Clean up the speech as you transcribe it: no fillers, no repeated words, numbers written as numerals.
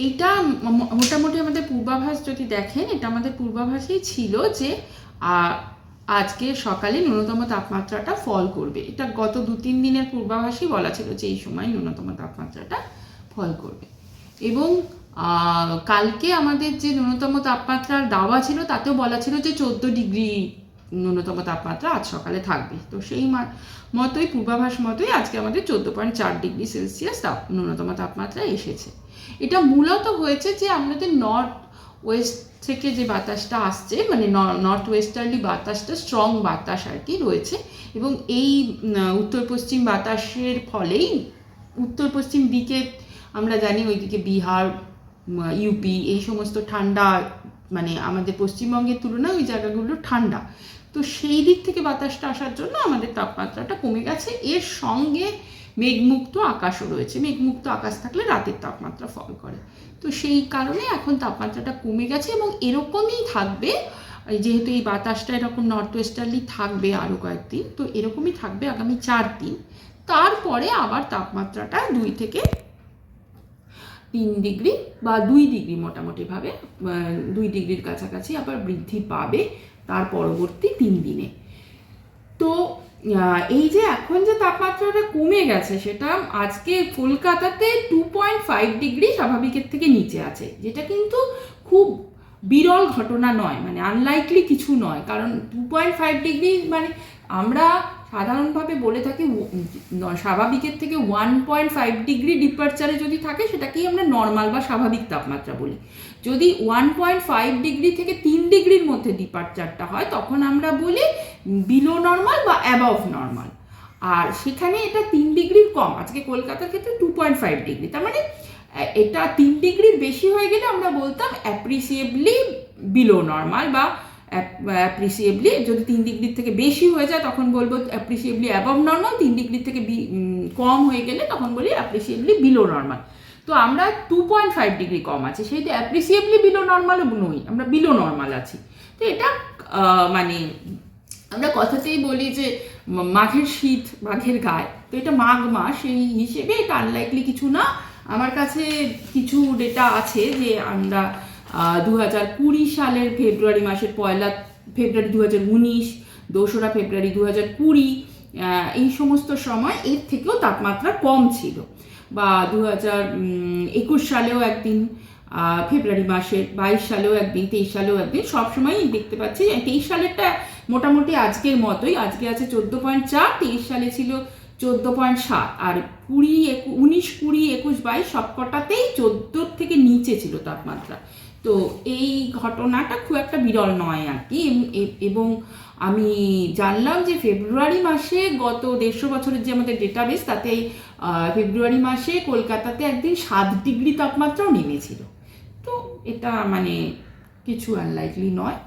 এটা মোটামুটি আমাদের পূর্বাভাস যদি দেখেন, এটা আমাদের পূর্বাভাসেই ছিল যে আজকে সকালে ন্যূনতম তাপমাত্রাটা ফল করবে। এটা গত 2-3 দিনের পূর্বাভাসই বলা ছিল যে এই সময় ন্যূনতম তাপমাত্রাটা ফল করবে। এবং কালকে আমাদের যে ন্যূনতম তাপমাত্রার দাওয়া ছিল তাতেও বলা ছিল যে 14 ডিগ্রি ন্যূনতম তাপমাত্রা আজ সকালে থাকবে। তো সেই মতোই পূর্বাভাস মতোই আজকে আমাদের 14.4 ডিগ্রি সেলসিয়াস ন্যূনতম তাপমাত্রা এসেছে। এটা মূলত হয়েছে যে আমাদের নর্থ ওয়েস্ট থেকে যে বাতাসটা আসছে, মানে নর্থ ওয়েস্টার্লি বাতাসটা স্ট্রং বাতাস আর কি রয়েছে, এবং এই উত্তর পশ্চিম বাতাসের ফলেই উত্তর পশ্চিম দিকে আমরা জানি ওইদিকে বিহার, ইউপি এই সমস্ত ঠান্ডা, মানে আমাদের পশ্চিমবঙ্গের তুলনায় ওই জায়গাগুলো ঠান্ডা। তো সেই দিক থেকে বাতাসটা আসার জন্য আমাদের তাপমাত্রাটা কমে গেছে। এর সঙ্গে মেঘমুক্ত আকাশও রয়েছে। মেঘমুক্ত আকাশ থাকলে রাতের তাপমাত্রা ফল করে। তো সেই কারণে এখন তাপমাত্রাটা কমে গেছে এবং এরকমই থাকবে, যেহেতু এই বাতাসটা এরকম নর্থ ওয়েস্টার্লি থাকবে আরও কয়েকদিন, তো এরকমই থাকবে আগামী 4 দিন। তারপরে আবার তাপমাত্রাটা 2 থেকে 3 ডিগ্রি বা 2 ডিগ্রি মোটামুটিভাবে 2 ডিগ্রির কাছাকাছি আবার বৃদ্ধি পাবে তার পরবর্তী 3 দিনে। তো এই যে এখন যে তাপমাত্রাটা কমে গেছে সেটা আজকে কলকাতাতে 2.5 ডিগ্রি স্বাভাবিকের থেকে নিচে আছে, যেটা কিন্তু খুব বিরল ঘটনা নয়, মানে আনলাইকলি কিছু নয়। কারণ 2.5 ডিগ্রি মানে আমরা সাধারণভাবে বলে থাকি স্বাভাবিকের থেকে 1.5 ডিগ্রি ডিপারচারে যদি থাকে সেটাকেই আমরা নর্মাল বা স্বাভাবিক তাপমাত্রা বলি। যদি 1.5 ডিগ্রি থেকে 3 ডিগ্রির মধ্যে ডিপারচারটা হয় তখন আমরা বলি বিলো নর্মাল বা অ্যাবভ নর্মাল। আর সেখানে এটা 3 ডিগ্রির কম, আজকে কলকাতার ক্ষেত্রে 2.5 ডিগ্রি, তার মানে এটা 3 ডিগ্রির বেশি হয়ে গেলে আমরা বলতাম অ্যাপ্রিসিয়েবলি বিলো নর্মাল, বা অ্যাপ্রিসিয়েবলি যদি 3 ডিগ্রির থেকে বেশি হয়ে যায় তখন বলবো অ্যাপ্রিসিয়েবলি অ্যাবভ নর্মাল, 3 ডিগ্রির থেকে কম হয়ে গেলে তখন বলি অ্যাপ্রিসিয়েবলি বিলো নর্মাল। তো আমরা 2.5 ডিগ্রি কম আছে, সেই তো অ্যাপ্রিসিয়েবলি বিলো নর্মালও নই, আমরা বিলো নর্মাল আছি। তো এটা মানে আমরা কথাতেই বলি যে মাঘের শীত মাঘের গায়ে, তো এটা মাঘ মাস, সেই হিসেবে এটা আনলাইকলি কিছু না। আমার কাছে কিছু ডেটা আছে যে আমরা 2020 সালের ফেব্রুয়ারি মাসের 1 ফেব্রুয়ারি 2019, 2 ফেব্রুয়ারি 2020 এই সমস্ত সময় এর থেকেও তাপমাত্রা কম ছিল। বা 2021 সালেও একদিন, ফেব্রুয়ারি মাসের 22 সালেও একদিন, 23 সালেও একদিন, সবসময়ই দেখতে পাচ্ছি। 23 সালেরটা মোটামুটি আজকের মতোই, আজকে আছে 14.4, 23 সালে ছিল 14.7, আর 19, 20, 21, 22 সবকটাতেই 14 থেকে নিচে ছিল তাপমাত্রা। তো এই ঘটনাটা খুব একটা বিরল নয় আর কি। এবং আমি জানলাম যে ফেব্রুয়ারি মাসে গত 150 বছরের যে আমাদের ডেটাবেস তাতে ফেব্রুয়ারি মাসে কলকাতাতে একদিন 7 ডিগ্রি তাপমাত্রাও নেমেছিল। তো এটা মানে কিছু আনলাইকলি নয়।